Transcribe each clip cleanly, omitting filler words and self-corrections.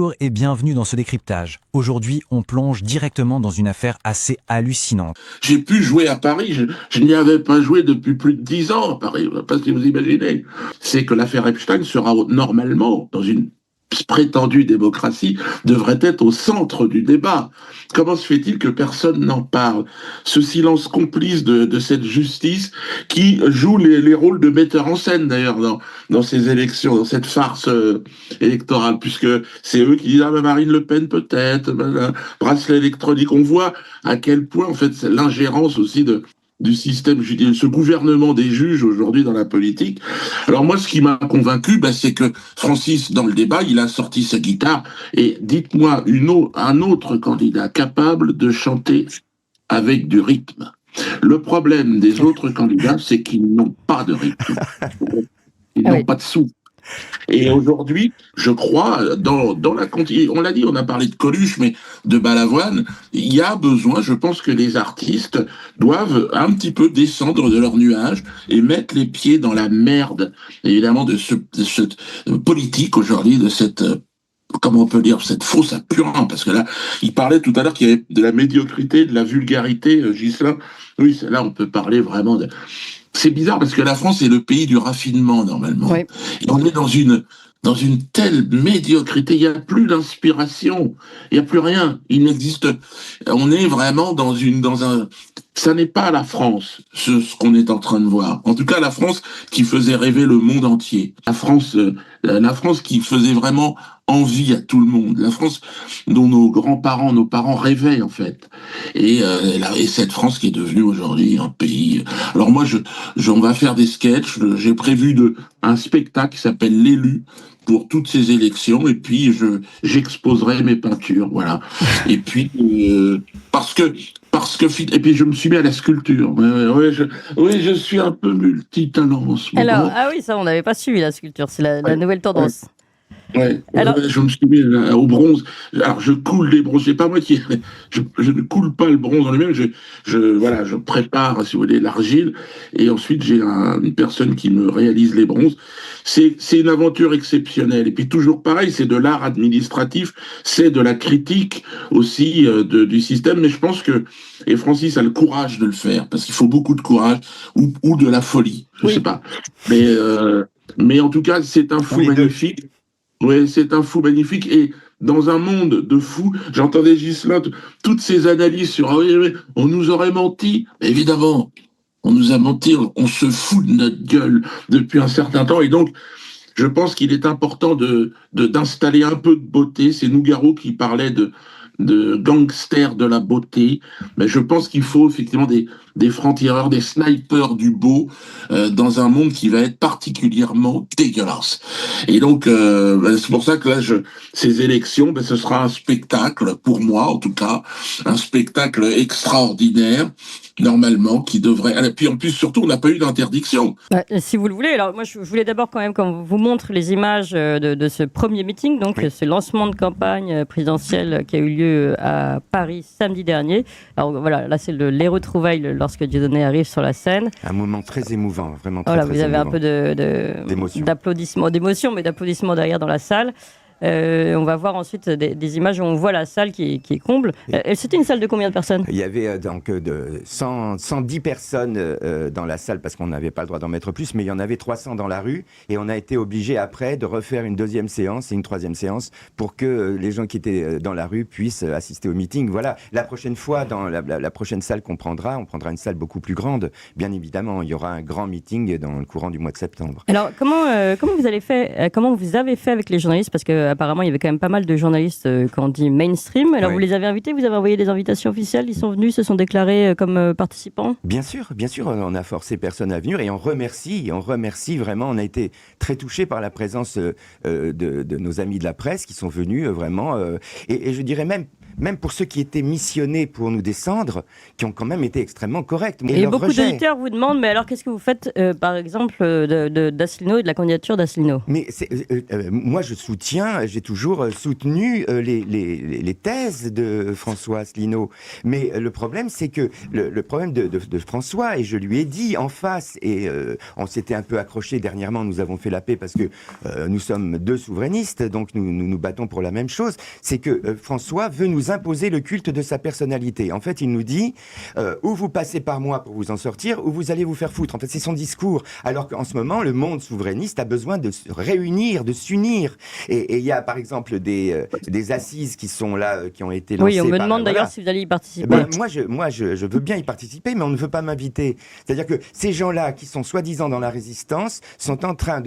Bonjour et bienvenue dans ce décryptage. Aujourd'hui, on plonge directement dans une affaire assez hallucinante. J'ai pu jouer à Paris, je n'y avais pas joué depuis plus de 10 ans à Paris, je ne sais pas si vous imaginez. C'est que l'affaire Epstein sera normalement, dans une prétendue démocratie, devrait être au centre du débat. Comment se fait-il que personne n'en parle? Ce silence complice de cette justice qui joue les rôles de metteur en scène d'ailleurs dans ces élections, dans cette farce électorale, puisque c'est eux qui disent ah ben Marine Le Pen peut-être, ben, bracelet électronique. On voit à quel point en fait c'est l'ingérence aussi du système judiciaire, ce gouvernement des juges aujourd'hui dans la politique. Alors moi, ce qui m'a convaincu, c'est que Francis, dans le débat, il a sorti sa guitare et dites-moi un autre candidat capable de chanter avec du rythme. Le problème des autres candidats, c'est qu'ils n'ont pas de rythme. Ils n'ont pas de souffle. Et aujourd'hui, je crois, on l'a dit, on a parlé de Coluche, mais de Balavoine, il y a besoin, je pense que les artistes doivent un petit peu descendre de leur nuage et mettre les pieds dans la merde, évidemment, de cette politique aujourd'hui, de cette, comment on peut dire, cette fausse à purin, parce que là, il parlait tout à l'heure qu'il y avait de la médiocrité, de la vulgarité, Ghislain. Oui, là, on peut parler vraiment de... C'est bizarre parce que la France est le pays du raffinement normalement. Oui. Et on est dans une telle médiocrité, il n'y a plus d'inspiration, il n'y a plus rien, il n'existe. On est vraiment dans un. Ça n'est pas la France, ce qu'on est en train de voir. En tout cas, la France qui faisait rêver le monde entier. La France qui faisait vraiment envie à tout le monde. La France dont nos grands-parents, nos parents rêvaient en fait. Et cette France qui est devenue aujourd'hui un pays. Alors moi, on va faire des sketchs. J'ai prévu un spectacle qui s'appelle L'Élu pour toutes ces élections. Et puis j'exposerai mes peintures, voilà. Et puis parce que et puis je me suis mis à la sculpture. Oui, je suis un peu multitalent en ce moment. Alors, ah oui, ça on n'avait pas suivi la sculpture, c'est la nouvelle tendance. Ouais. Alors, je me suis mis au bronze. Alors, je coule des bronzes. C'est pas moi qui. Je ne coule pas le bronze en lui-même. Je prépare, si vous voulez, l'argile. Et ensuite, j'ai une personne qui me réalise les bronzes. C'est une aventure exceptionnelle. Et puis, toujours pareil, c'est de l'art administratif. C'est de la critique aussi du système. Mais je pense que. Et Francis a le courage de le faire. Parce qu'il faut beaucoup de courage. Ou de la folie. Je sais pas. Mais en tout cas, c'est un fou magnifique. Oui, c'est un fou magnifique. Et dans un monde de fous, j'entendais Ghislain, toutes ces analyses sur on nous aurait menti. Évidemment, on nous a menti, on se fout de notre gueule depuis un certain temps. Et donc, je pense qu'il est important d'installer un peu de beauté. C'est Nougaro qui parlait de gangsters de la beauté, mais je pense qu'il faut effectivement des francs-tireurs, des snipers du beau dans un monde qui va être particulièrement dégueulasse. Et donc, c'est pour ça que là, ces élections, ce sera un spectacle, pour moi en tout cas, un spectacle extraordinaire, normalement, qui devrait... Et puis en plus, surtout, on n'a pas eu d'interdiction. Si vous le voulez, alors moi je voulais d'abord quand même qu'on vous montre les images de ce premier meeting, donc ce lancement de campagne présidentielle qui a eu lieu à Paris samedi dernier. Alors voilà, là c'est les retrouvailles lorsque Dieudonné arrive sur la scène. Un moment très émouvant, vraiment très, voilà, très vous avez émouvant. Un peu d'émotion, mais d'applaudissements derrière dans la salle. On va voir ensuite des images où on voit la salle qui est comble. C'était une salle de combien de personnes? Il y avait donc 110 personnes dans la salle parce qu'on n'avait pas le droit d'en mettre plus, mais il y en avait 300 dans la rue et on a été obligé après de refaire une deuxième séance et une troisième séance pour que les gens qui étaient dans la rue puissent assister au meeting. Voilà, la prochaine fois, dans la prochaine salle qu'on prendra, on prendra une salle beaucoup plus grande. Bien évidemment, il y aura un grand meeting dans le courant du mois de septembre. Alors, comment vous avez fait avec les journalistes? Parce que apparemment, il y avait quand même pas mal de journalistes quand on dit mainstream. Alors, vous les avez invités, vous avez envoyé des invitations officielles, ils sont venus, se sont déclarés comme participants? Bien sûr, on a forcé personne à venir et on remercie vraiment. On a été très touchés par la présence de nos amis de la presse qui sont venus vraiment. Et je dirais même même pour ceux qui étaient missionnés pour nous descendre, qui ont quand même été extrêmement corrects. Et beaucoup d'auditeurs vous demandent, mais alors qu'est-ce que vous faites, par exemple, d'Asselineau et de la candidature d'Asselineau? Mais moi, j'ai toujours soutenu les thèses de François Asselineau. Mais le problème, c'est que le problème de François, et je lui ai dit en face, et on s'était un peu accroché dernièrement, nous avons fait la paix parce que nous sommes deux souverainistes, donc nous battons pour la même chose, c'est que François veut nous imposer le culte de sa personnalité. En fait, il nous dit, ou vous passez par moi pour vous en sortir, ou vous allez vous faire foutre. En fait, c'est son discours. Alors qu'en ce moment, le monde souverainiste a besoin de se réunir, de s'unir. Et il y a, par exemple, des assises qui sont là, qui ont été lancées. Oui, on me demande d'ailleurs si vous allez y participer. Moi, je veux bien y participer, mais on ne veut pas m'inviter. C'est-à-dire que ces gens-là, qui sont soi-disant dans la résistance, sont en train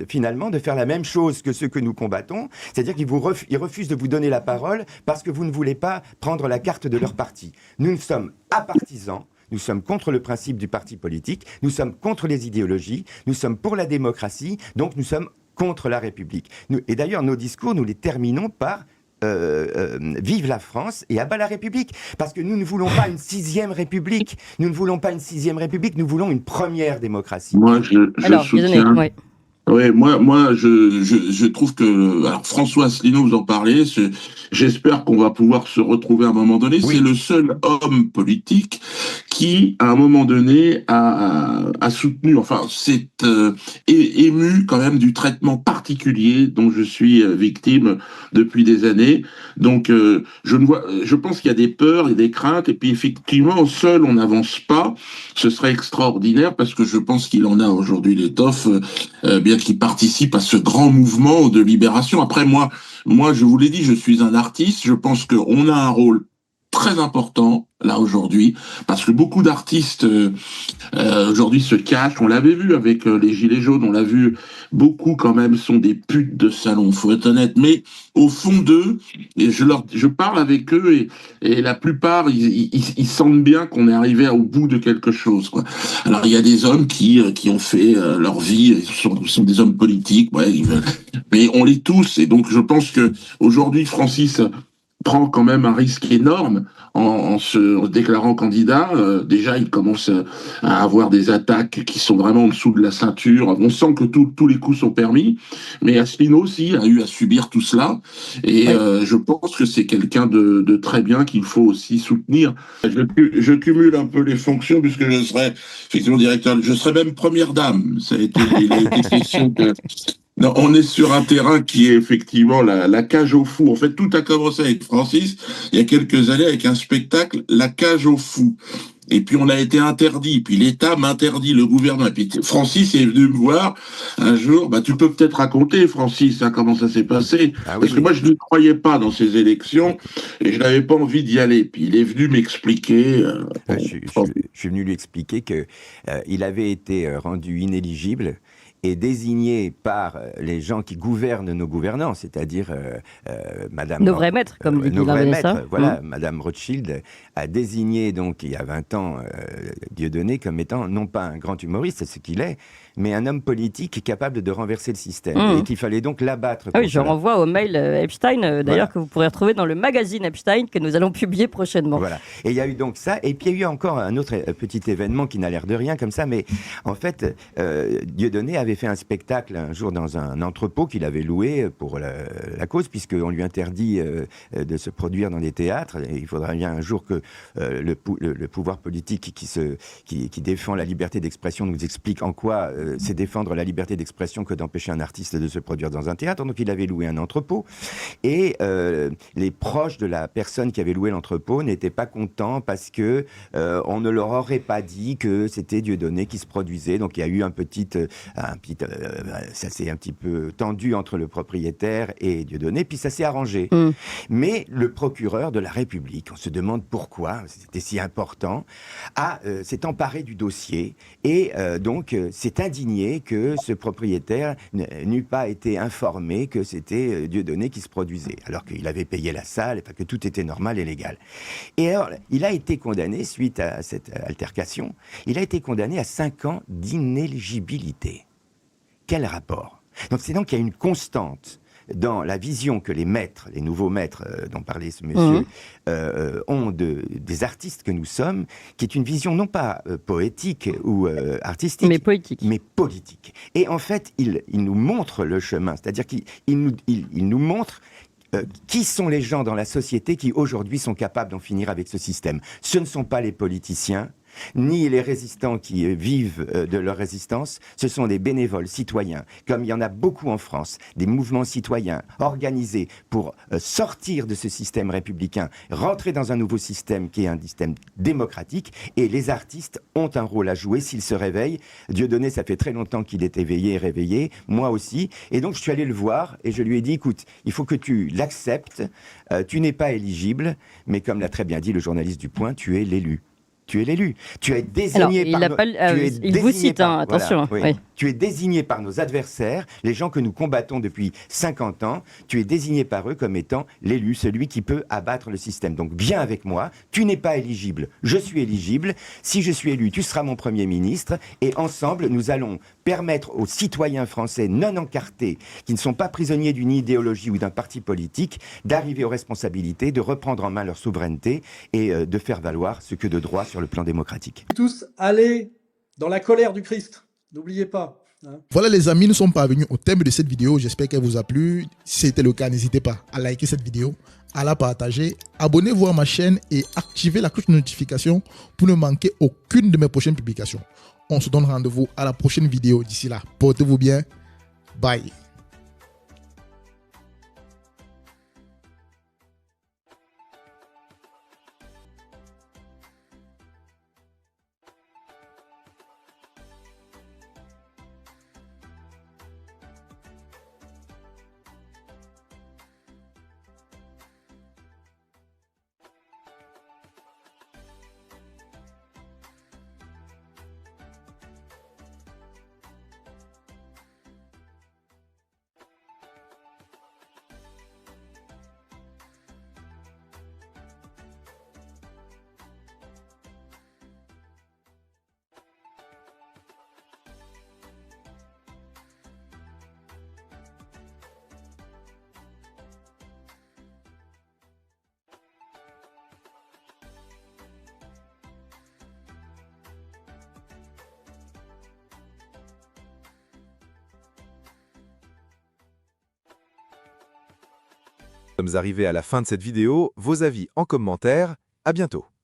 finalement de faire la même chose que ceux que nous combattons. C'est-à-dire qu'ils refusent de vous donner la parole parce que vous ne voulez pas prendre la carte de leur parti. Nous sommes apartisans. Nous sommes contre le principe du parti politique, nous sommes contre les idéologies, nous sommes pour la démocratie, donc nous sommes contre la République. Et d'ailleurs, nos discours, nous les terminons par vive la France et abat la République. Parce que nous ne voulons pas une 6e République. Nous ne voulons pas une 6e République, nous voulons une première démocratie. Moi, je soutiens... Oui, moi, je trouve que, alors François Asselineau, vous en parlez, j'espère qu'on va pouvoir se retrouver à un moment donné. Oui. C'est le seul homme politique qui, à un moment donné, a soutenu, enfin, s'est ému quand même du traitement particulier dont je suis victime depuis des années. Donc, je pense qu'il y a des peurs et des craintes, et puis effectivement, seul on n'avance pas. Ce serait extraordinaire parce que je pense qu'il en a aujourd'hui l'étoffe, bien qui participe à ce grand mouvement de libération. Après, moi, je vous l'ai dit, je suis un artiste. Je pense qu'on a un rôle très important là aujourd'hui, parce que beaucoup d'artistes aujourd'hui se cachent. On l'avait vu avec les Gilets jaunes, on l'a vu, beaucoup quand même sont des putes de salon, faut être honnête. Mais au fond d'eux, et je parle avec eux, et la plupart, ils sentent bien qu'on est arrivé au bout de quelque chose, quoi. Alors il y a des hommes qui ont fait leur vie, ils sont des hommes politiques, ouais, mais on l'est tous. Et donc je pense que aujourd'hui, Francis prend quand même un risque énorme en se déclarant candidat. Déjà, il commence à avoir des attaques qui sont vraiment en dessous de la ceinture. On sent que tous les coups sont permis. Mais Asselineau aussi a eu à subir tout cela. Et je pense que c'est quelqu'un de très bien qu'il faut aussi soutenir. Je cumule un peu les fonctions puisque je serai effectivement directeur. Je serai même première dame. Ça a été question que... Non, on est sur un terrain qui est effectivement la cage aux fous. En fait, tout a commencé avec Francis, il y a quelques années, avec un spectacle, La cage aux fous. Et puis on a été interdit, puis l'État m'interdit, le gouvernement. Et puis Francis est venu me voir un jour, tu peux peut-être raconter, Francis, comment ça s'est passé. Parce que moi, je ne croyais pas dans ces élections, et je n'avais pas envie d'y aller. Puis il est venu m'expliquer... Je suis venu lui expliquer qu'il avait été rendu inéligible, est désigné par les gens qui gouvernent nos gouvernants, c'est-à-dire Madame... Nos vrais maîtres, comme dit nos vrais maîtres, voilà, Madame Rothschild a désigné, donc, il y a 20 ans, Dieudonné comme étant, non pas un grand humoriste, c'est ce qu'il est, mais un homme politique capable de renverser le système, et qu'il fallait donc l'abattre. Oui, je renvoie au mail Epstein, d'ailleurs, que vous pourrez retrouver dans le magazine Epstein, que nous allons publier prochainement. Voilà, et il y a eu donc ça, et puis il y a eu encore un autre petit événement qui n'a l'air de rien, comme ça, mais en fait, Dieudonné avait fait un spectacle un jour dans un entrepôt qu'il avait loué pour la cause, puisqu'on lui interdit de se produire dans des théâtres. Et il faudra bien un jour que le pouvoir politique qui défend la liberté d'expression nous explique en quoi c'est défendre la liberté d'expression que d'empêcher un artiste de se produire dans un théâtre. Donc il avait loué un entrepôt, et les proches de la personne qui avait loué l'entrepôt n'étaient pas contents parce que on ne leur aurait pas dit que c'était Dieudonné qui se produisait. Donc il y a eu ça s'est un petit peu tendu entre le propriétaire et Dieudonné, puis ça s'est arrangé. Mais le procureur de la République, on se demande pourquoi c'était si important, s'est emparé du dossier et donc s'est indigné que ce propriétaire n'eût pas été informé que c'était Dieudonné qui se produisait, alors qu'il avait payé la salle, que tout était normal et légal. Et alors, il a été condamné, suite à cette altercation, il a été condamné à 5 ans d'inéligibilité. Quel rapport? Donc c'est donc qu'il y a une constante dans la vision que les maîtres, les nouveaux maîtres dont parlait ce monsieur, ont des artistes que nous sommes, qui est une vision non pas poétique ou artistique, mais politique. Mais politique. Et en fait, il nous montre le chemin, c'est-à-dire qu'il nous montre qui sont les gens dans la société qui aujourd'hui sont capables d'en finir avec ce système. Ce ne sont pas les politiciens, ni les résistants qui vivent de leur résistance, ce sont des bénévoles citoyens, comme il y en a beaucoup en France, des mouvements citoyens organisés pour sortir de ce système républicain, rentrer dans un nouveau système qui est un système démocratique, et les artistes ont un rôle à jouer s'ils se réveillent. Dieudonné, ça fait très longtemps qu'il est éveillé et réveillé, moi aussi, et donc je suis allé le voir et je lui ai dit, écoute, il faut que tu l'acceptes, tu n'es pas éligible, mais comme l'a très bien dit le journaliste du Point, tu es l'élu. Tu es l'élu. Tu es désigné il vous cite, attention. Voilà, oui. Oui. Tu es désigné par nos adversaires, les gens que nous combattons depuis 50 ans. Tu es désigné par eux comme étant l'élu, celui qui peut abattre le système. Donc viens avec moi. Tu n'es pas éligible. Je suis éligible. Si je suis élu, tu seras mon Premier ministre. Et ensemble, nous allons permettre aux citoyens français non encartés, qui ne sont pas prisonniers d'une idéologie ou d'un parti politique, d'arriver aux responsabilités, de reprendre en main leur souveraineté et de faire valoir ce que de droit sur le plan démocratique. Tous allez dans la colère du Christ, n'oubliez pas. Voilà les amis, nous sommes parvenus au thème de cette vidéo, j'espère qu'elle vous a plu. Si c'était le cas, n'hésitez pas à liker cette vidéo, à la partager, abonnez-vous à ma chaîne et activez la cloche de notification pour ne manquer aucune de mes prochaines publications. On se donne rendez-vous à la prochaine vidéo, d'ici là, portez-vous bien, bye. Nous sommes arrivés à la fin de cette vidéo. Vos avis en commentaire. À bientôt.